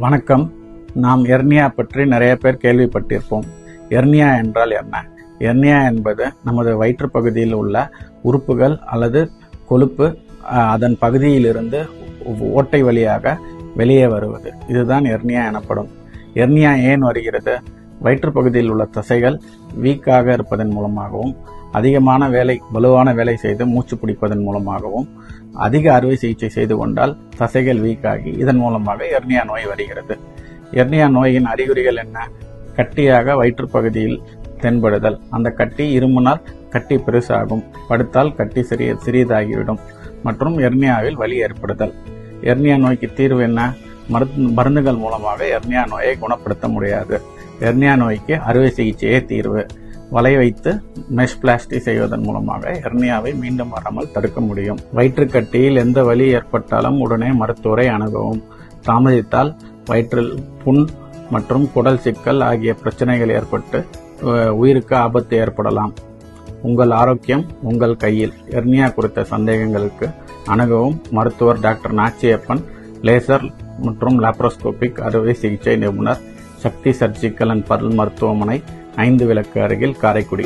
வணக்கம். நாம் எர்னியா பற்றி நிறைய பேர் கேள்விப்பட்டிருப்போம். எர்னியா என்றால் என்ன? எர்னியா என்பது நமது வயிற்று பகுதியில் உள்ள உறுப்புகள் அல்லது கொழுப்பு அதன் பகுதியிலிருந்து ஓட்டை வழியாக வெளியே வருவது. இதுதான் எர்னியா எனப்படும். எர்னியா ஏன் வருகிறது? வயிற்று பகுதியில் உள்ள தசைகள் வீக்காக இருப்பதன் மூலமாகவும், அதிகமான வலுவான வேலை செய்து மூச்சு பிடிப்பதன் மூலமாகவும், அதிக அறுவை சிகிச்சை செய்து கொண்டால் தசைகள் வீக்காகி இதன் மூலமாக எர்னியா நோய் வருகிறது. எர்னியா நோயின் அறிகுறிகள் என்ன? கட்டியாக வயிற்று பகுதியில் தென்படுதல். அந்த கட்டி இருமுனால் கட்டி பெருசாகும், படுத்தால் கட்டி சிறியதாகிவிடும் மற்றும் எர்னியாவில் வலி ஏற்படுதல். எர்னியா நோய்க்கு தீர்வு என்ன? மருந்துகள் மூலமாக எர்னியா நோயை குணப்படுத்த முடியாது. எர்னியா நோய்க்கு அறுவை சிகிச்சையே தீர்வு. வலை வைத்து மெஷ் பிளாஸ்டி செய்வதன் மூலமாக எர்னியாவை மீண்டும் வராமல் தடுக்க முடியும். வயிற்றுக்கட்டியில் எந்த வலி ஏற்பட்டாலும் உடனே மருத்துவரை அணுகவும். தாமதித்தால் வயிற்றில் புண் மற்றும் குடல் சிக்கல் ஆகிய பிரச்சனைகள் ஏற்பட்டு உயிருக்கு ஆபத்து ஏற்படலாம். உங்கள் ஆரோக்கியம் உங்கள் கையில். எர்னியா குறித்த சந்தேகங்களுக்கு அணுகவும் மருத்துவர் டாக்டர் நாச்சியப்பன், லேசர் மற்றும் லாப்ரோஸ்கோபிக் அறுவை சிகிச்சை நிபுணர், சக்தி சர்ஜிக்கல் அண்ட் பல் மருத்துவமனை, 5 விளக்கு அருகில், காரைக்குடி.